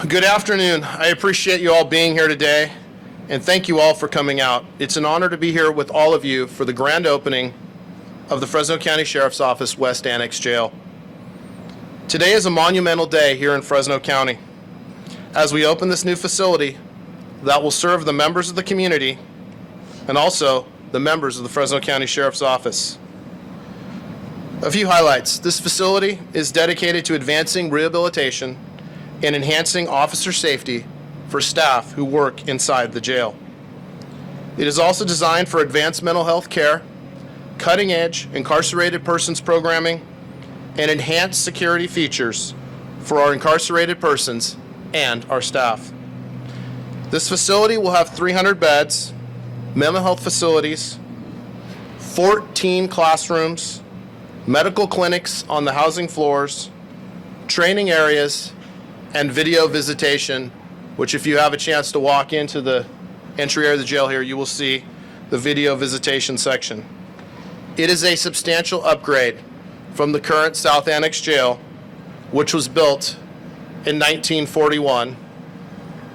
Good afternoon. I appreciate you all being here today, and thank you all for coming out. It's an honor to be here with all of you for the grand opening of the Fresno County Sheriff's Office West Annex Jail. Today is a monumental day here in Fresno County as we open this new facility that will serve the members of the community and also the members of the Fresno County Sheriff's Office. A few highlights. This facility is dedicated to advancing rehabilitation and enhancing officer safety for staff who work inside the jail. It is also designed for advanced mental health care, cutting-edge incarcerated persons programming, and enhanced security features for our incarcerated persons and our staff. This facility will have 300 beds, mental health facilities, 14 classrooms, medical clinics on the housing floors, training areas, and video visitation, which if you have a chance to walk into the entry area of the jail here, you will see the video visitation section. It is a substantial upgrade from the current South Annex Jail, which was built in 1941,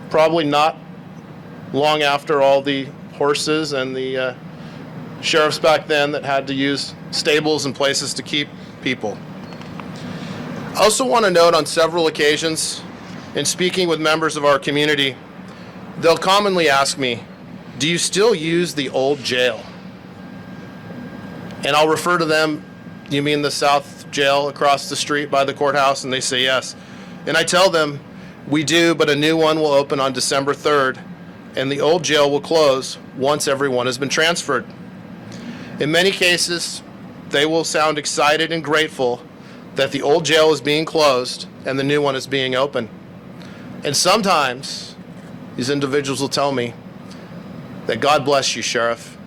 probably not long after all the horses and the sheriffs back then that had to use stables and places to keep people. I also want to note on several occasions, in speaking with members of our community, they'll commonly ask me, do you still use the old jail? And I'll refer to them, you mean the South Jail across the street by the courthouse? And they say yes. And I tell them, we do, but a new one will open on December 3rd, and the old jail will close once everyone has been transferred. In many cases, they will sound excited and grateful that the old jail is being closed and the new one is being open. And sometimes these individuals will tell me that God bless you, Sheriff,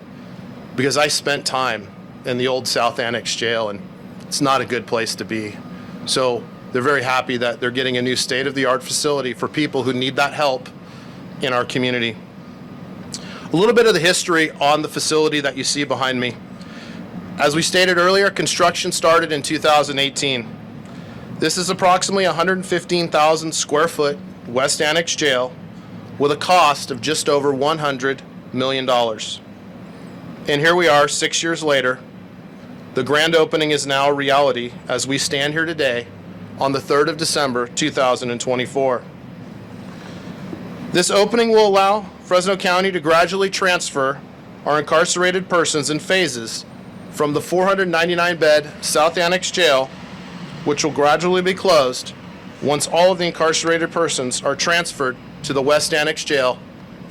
because I spent time in the old South Annex Jail and it's not a good place to be. So they're very happy that they're getting a new state-of-the-art facility for people who need that help in our community. A little bit of the history on the facility that you see behind me. As we stated earlier, construction started in 2018. This is approximately 115,000 square foot West Annex Jail with a cost of just over $100 million. And here we are 6 years later. The grand opening is now a reality as we stand here today on the 3rd of December, 2024. This opening will allow Fresno County to gradually transfer our incarcerated persons in phases from the 499-bed South Annex Jail, which will gradually be closed once all of the incarcerated persons are transferred to the West Annex Jail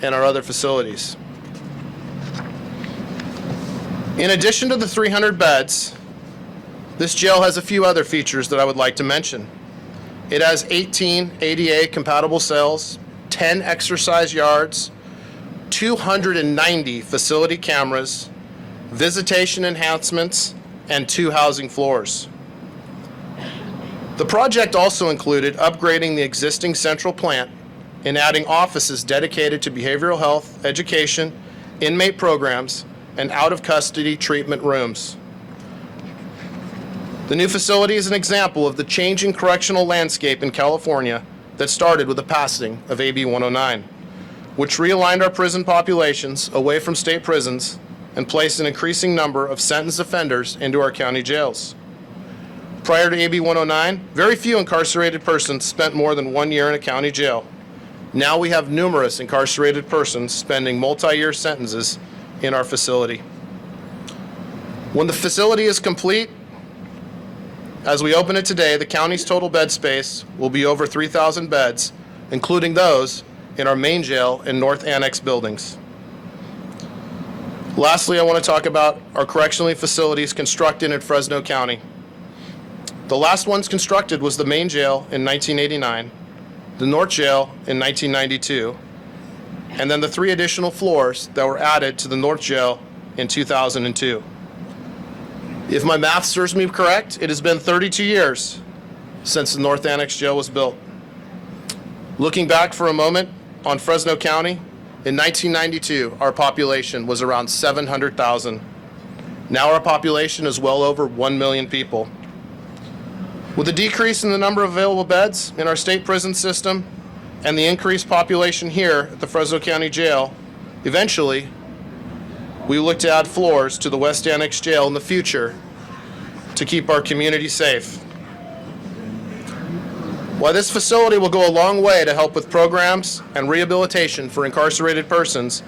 and our other facilities. In addition to the 300 beds, this jail has a few other features that I would like to mention. It has 18 ADA compatible cells, 10 exercise yards, 290 facility cameras, visitation enhancements, and 2 housing floors. The project also included upgrading the existing central plant and adding offices dedicated to behavioral health, education, inmate programs, and out-of-custody treatment rooms. The new facility is an example of the changing correctional landscape in California that started with the passing of AB 109, which realigned our prison populations away from state prisons and placed an increasing number of sentenced offenders into our county jails. Prior to AB 109, very few incarcerated persons spent more than 1 year in a county jail. Now we have numerous incarcerated persons spending multi-year sentences in our facility. When the facility is complete, as we open it today, the county's total bed space will be over 3,000 beds, including those in our main jail and North Annex buildings. Lastly, I want to talk about our correctional facilities constructed in Fresno County. The last ones constructed was the main jail in 1989, the North Jail in 1992, and then the 3 additional floors that were added to the North Jail in 2002. If my math serves me correct, it has been 32 years since the North Annex Jail was built. Looking back for a moment on Fresno County, in 1992, our population was around 700,000. Now our population is well over 1 million people. With a decrease in the number of available beds in our state prison system, and the increased population here at the Fresno County Jail, eventually, we look to add floors to the West Annex Jail in the future to keep our community safe. While this facility will go a long way to help with programs and rehabilitation for incarcerated persons,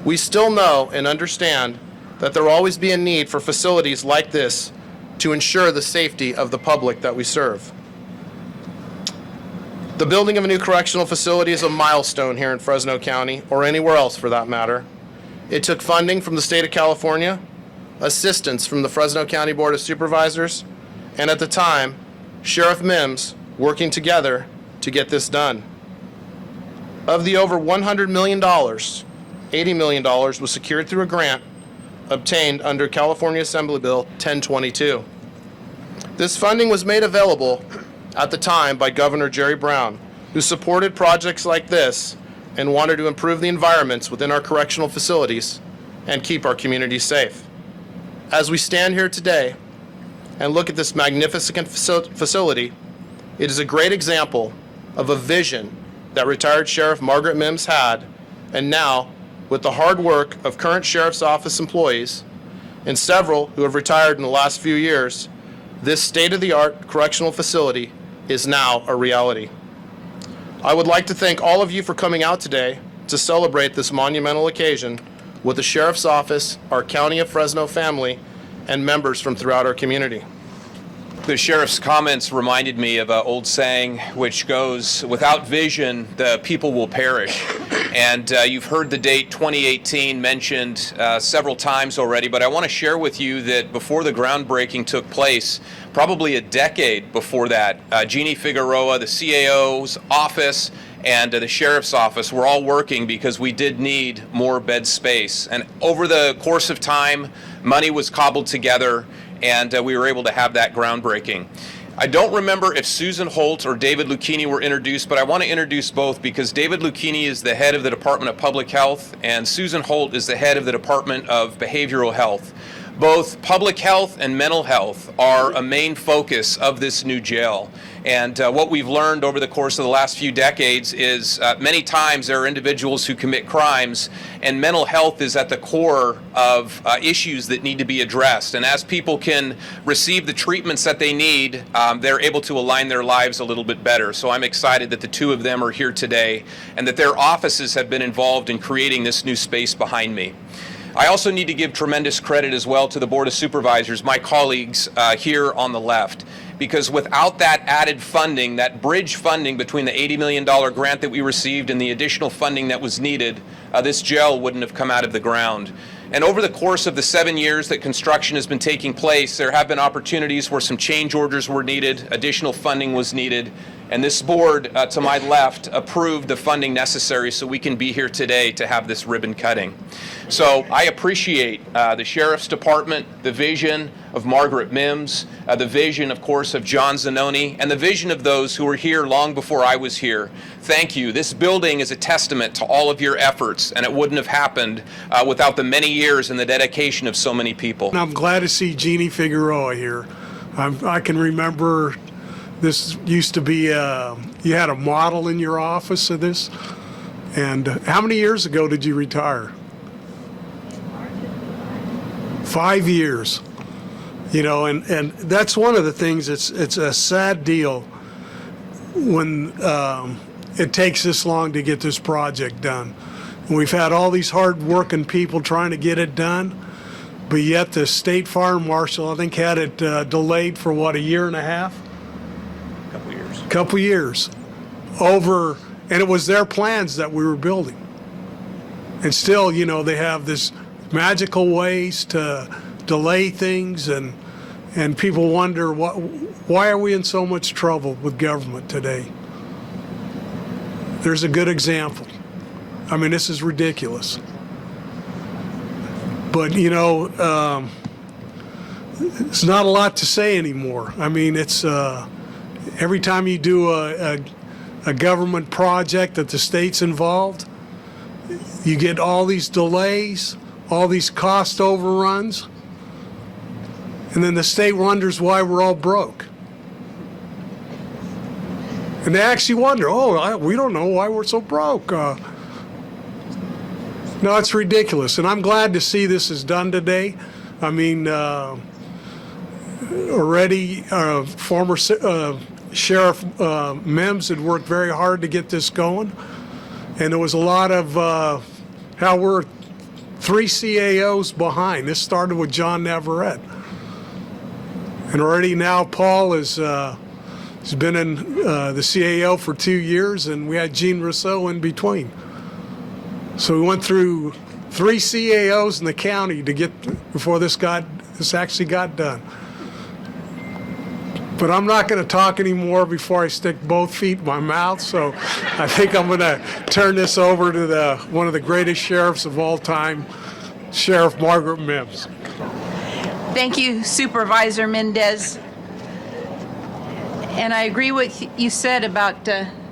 we still know and understand that there will always be a need for facilities like this to ensure the safety of the public that we serve. The building of a new correctional facility is a milestone here in Fresno County, or anywhere else for that matter. It took funding from the state of California, assistance from the Fresno County Board of Supervisors, and at the time, Sheriff Mims working together to get this done. Of the over $100 million, $80 million was secured through a grant obtained under California Assembly Bill 1022. This funding was made available at the time by Governor Jerry Brown, who supported projects like this and wanted to improve the environments within our correctional facilities and keep our communities safe. As we stand here today and look at this magnificent facility, it is a great example of a vision that retired Sheriff Margaret Mims had, and now, with the hard work of current Sheriff's Office employees and several who have retired in the last few years, this state-of-the-art correctional facility is now a reality. I would like to thank all of you for coming out today to celebrate this monumental occasion with the Sheriff's Office, our County of Fresno family, and members from throughout our community. The sheriff's comments reminded me of an old saying which goes, without vision, the people will perish. And you've heard the date 2018 mentioned several times already, but I want to share with you that before the groundbreaking took place, probably a decade before that, Jeannie Figueroa, the CAO's office, and the sheriff's office were all working because we did need more bed space. And over the course of time, money was cobbled together, and we were able to have that groundbreaking. I don't remember if Susan Holt or David Lucchini were introduced, but I want to introduce both because David Lucchini is the head of the Department of Public Health and Susan Holt is the head of the Department of Behavioral Health. Both public health and mental health are a main focus of this new jail. And what we've learned over the course of the last few decades is many times there are individuals who commit crimes, and mental health is at the core of issues that need to be addressed. And as people can receive the treatments that they need, they're able to align their lives a little bit better. So I'm excited that the two of them are here today and that their offices have been involved in creating this new space behind me. I also need to give tremendous credit as well to the Board of Supervisors, my colleagues here on the left, because without that added funding, that bridge funding between the $80 million grant that we received and the additional funding that was needed, this jail wouldn't have come out of the ground. And over the course of the 7 years that construction has been taking place, there have been opportunities where some change orders were needed, additional funding was needed, and this board to my left approved the funding necessary so we can be here today to have this ribbon cutting. So I appreciate the Sheriff's Department, the vision of Margaret Mims, the vision, of course, of John Zanoni, and the vision of those who were here long before I was here. Thank you. This building is a testament to all of your efforts, and it wouldn't have happened without the many years and the dedication of so many people. I'm glad to see Jeannie Figueroa here. I can remember this used to be, you had a model in your office of this. And how many years ago did you retire? 5 years. You know, and that's one of the things, it's a sad deal when it takes this long to get this project done. And we've had all these hard-working people trying to get it done, but yet the state fire marshal, I think, had it delayed for, what, a year and a half? Couple years over, and it was their plans that we were building. And still, you know, they have this magical ways to delay things, and people wonder why are we in so much trouble with government today? There's a good example. I mean, this is ridiculous. But, you know, it's not a lot to say anymore. I mean, it's every time you do a government project that the state's involved, you get all these delays, all these cost overruns, and then the state wonders why we're all broke. And they actually wonder, we don't know why we're so broke. No, it's ridiculous. And I'm glad to see this is done today. I mean, already former Sheriff Mims had worked very hard to get this going. And there was a lot of how we're 3 CAOs behind. This started with John Navarrete. And already now Paul has been in the CAO for 2 years, and we had Gene Rousseau in between. So we went through 3 CAOs in the county to get before this actually got done. But I'm not going to talk anymore before I stick both feet in my mouth. So I think I'm going to turn this over to one of the greatest sheriffs of all time, Sheriff Margaret Mims. Thank you, Supervisor Mendez. And I agree with what you said about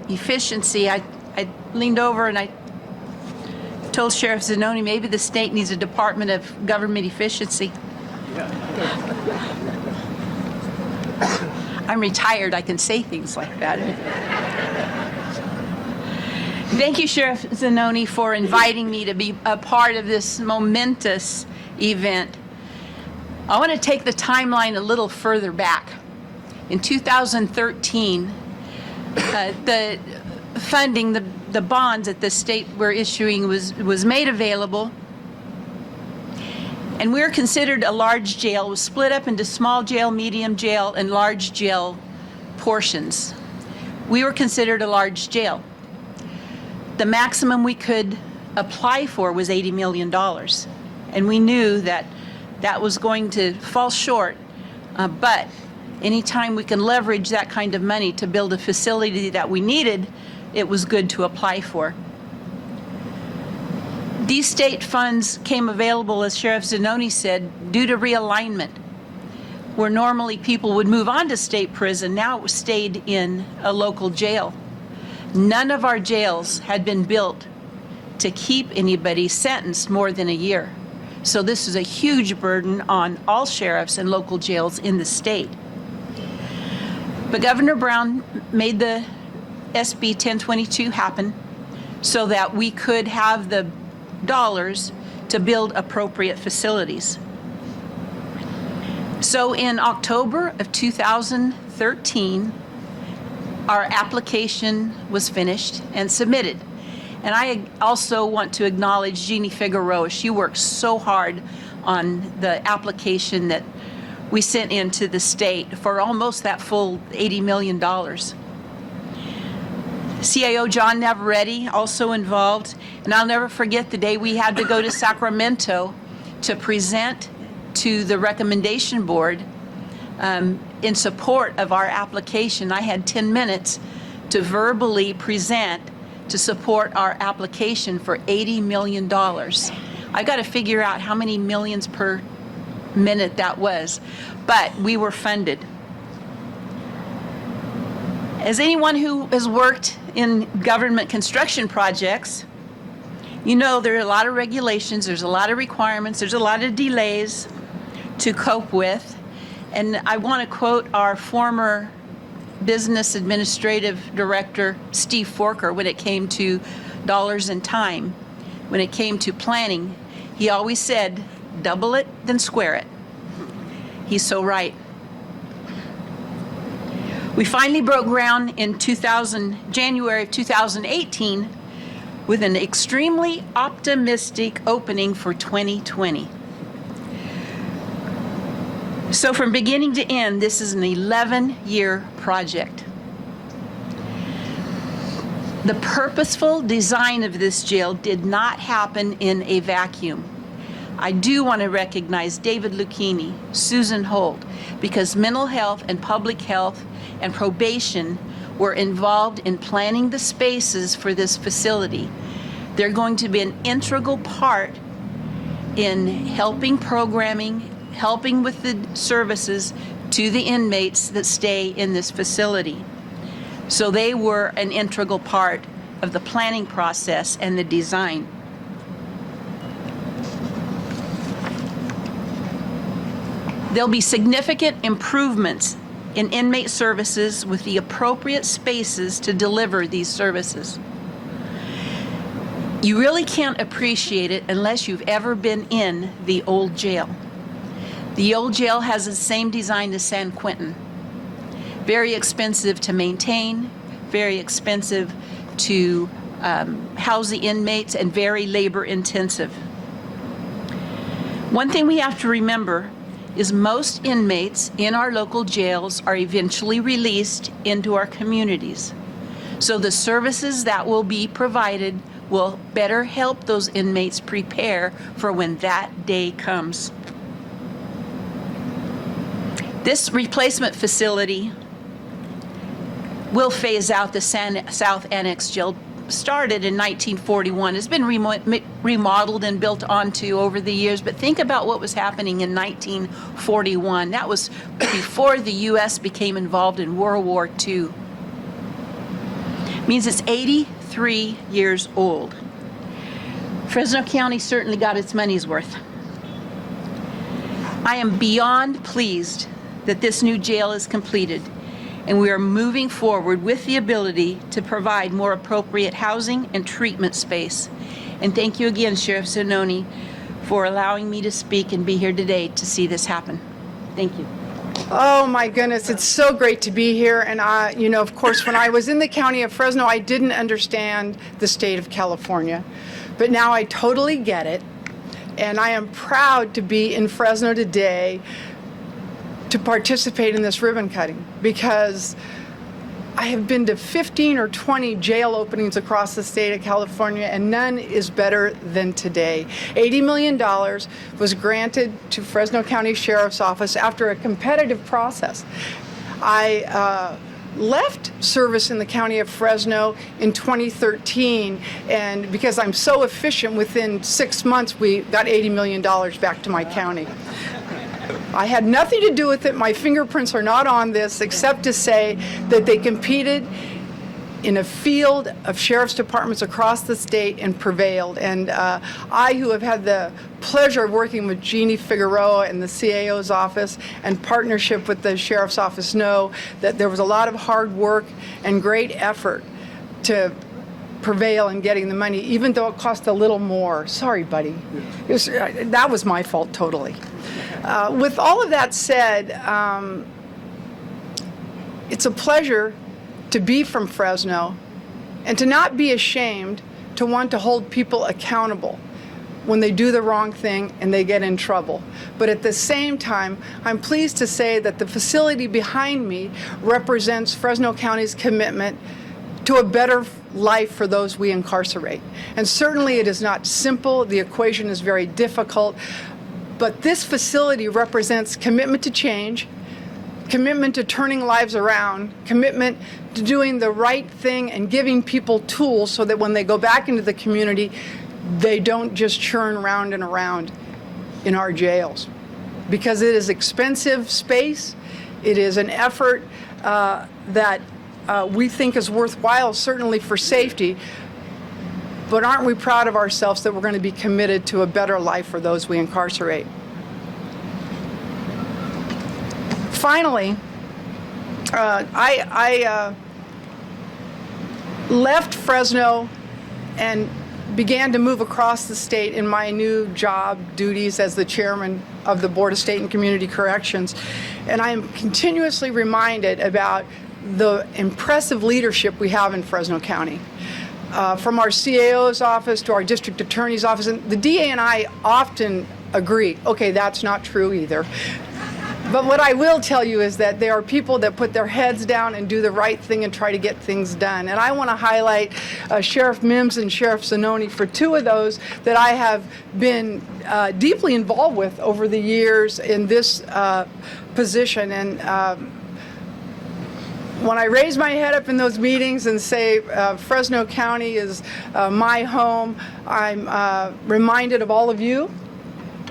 efficiency. I leaned over and I told Sheriff Zanoni maybe the state needs a Department of Government Efficiency. I'm retired, I can say things like that. Thank you, Sheriff Zanoni, for inviting me to be a part of this momentous event. I want to take the timeline a little further back. In 2013, the funding, the bonds that the state were issuing was made available. And we were considered a large jail. It was split up into small jail, medium jail, and large jail portions. We were considered a large jail. The maximum we could apply for was $80 million. And we knew that that was going to fall short, but anytime we can leverage that kind of money to build a facility that we needed, it was good to apply for. These state funds came available, as Sheriff Zanoni said, due to realignment. Where normally people would move on to state prison, now it stayed in a local jail. None of our jails had been built to keep anybody sentenced more than a year. So this is a huge burden on all sheriffs and local jails in the state. But Governor Brown made the SB 1022 happen so that we could have the dollars to build appropriate facilities. So in October of 2013, our application was finished and submitted. And I also want to acknowledge Jeannie Figueroa. She worked so hard on the application that we sent into the state for almost that full $80 million. CAO John Navarrete also involved. And I'll never forget the day we had to go to Sacramento to present to the recommendation board in support of our application. I had 10 minutes to verbally present to support our application for $80 million. I got to figure out how many millions per minute that was, but we were funded. As anyone who has worked in government construction projects, you know there are a lot of regulations, there's a lot of requirements, there's a lot of delays to cope with. And I want to quote our former Business Administrative Director, Steve Forker, when it came to dollars and time. When it came to planning, he always said, double it, then square it. He's so right. We finally broke ground in January of 2018 with an extremely optimistic opening for 2020. So from beginning to end, this is an 11-year project. The purposeful design of this jail did not happen in a vacuum. I do want to recognize David Lucchini, Susan Holt, because mental health and public health and probation were involved in planning the spaces for this facility. They're going to be an integral part in helping programming, helping with the services to the inmates that stay in this facility. So they were an integral part of the planning process and the design. There'll be significant improvements in inmate services with the appropriate spaces to deliver these services. You really can't appreciate it unless you've ever been in the old jail. The old jail has the same design as San Quentin. Very expensive to maintain, very expensive to house the inmates, and very labor intensive. One thing we have to remember is most inmates in our local jails are eventually released into our communities. So the services that will be provided will better help those inmates prepare for when that day comes. This replacement facility will phase out the South Annex Jail. Started in 1941. It's been remodeled and built onto over the years, but think about what was happening in 1941. That was before the U.S. became involved in World War II. Means it's 83 years old. Fresno County certainly got its money's worth. I am beyond pleased that this new jail is completed, and we are moving forward with the ability to provide more appropriate housing and treatment space. And thank you again, Sheriff Zanoni, for allowing me to speak and be here today to see this happen. Thank you. Oh my goodness, it's so great to be here. And of course, when I was in the county of Fresno, I didn't understand the state of California. But now I totally get it. And I am proud to be in Fresno today to participate in this ribbon cutting, because I have been to 15 or 20 jail openings across the state of California, and none is better than today. $80 million was granted to Fresno County Sheriff's Office after a competitive process. I left service in the county of Fresno in 2013, and because I'm so efficient, within 6 months we got $80 million back to my county. I had nothing to do with it. My fingerprints are not on this, except to say that they competed in a field of sheriff's departments across the state and prevailed. And I, who have had the pleasure of working with Jeannie Figueroa in the CAO's office and partnership with the sheriff's office, know that there was a lot of hard work and great effort to prevail in getting the money, even though it cost a little more. Sorry, buddy. That was my fault totally. With all of that said, it's a pleasure to be from Fresno and to not be ashamed to want to hold people accountable when they do the wrong thing and they get in trouble. But at the same time, I'm pleased to say that the facility behind me represents Fresno County's commitment to a better life for those we incarcerate. And certainly it is not simple. The equation is very difficult. But this facility represents commitment to change, commitment to turning lives around, commitment to doing the right thing and giving people tools so that when they go back into the community, they don't just churn round and around in our jails. Because it is expensive space, it is an effort that we think is worthwhile, certainly for safety. But aren't we proud of ourselves that we're going to be committed to a better life for those we incarcerate? Finally, I left Fresno and began to move across the state in my new job duties as the chairman of the Board of State and Community Corrections. And I am continuously reminded about the impressive leadership we have in Fresno County. From our CAO's office to our district attorney's office, and the DA and I often agree, okay, that's not true either. But what I will tell you is that there are people that put their heads down and do the right thing and try to get things done. And I want to highlight Sheriff Mims and Sheriff Zanoni for two of those that I have been deeply involved with over the years in this position. And when I raise my head up in those meetings and say Fresno County is my home, I'm reminded of all of you,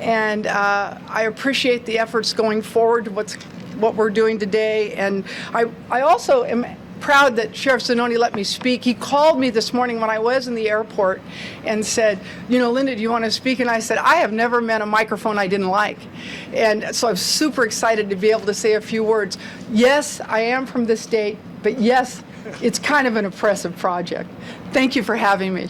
and I appreciate the efforts going forward, what we're doing today. And I also am proud that Sheriff Zanoni let me speak. He called me this morning when I was in the airport and said, you know, Linda, do you want to speak? And I said, I have never met a microphone I didn't like. And so I'm super excited to be able to say a few words. Yes, I am from the state, but yes, it's kind of an oppressive project. Thank you for having me.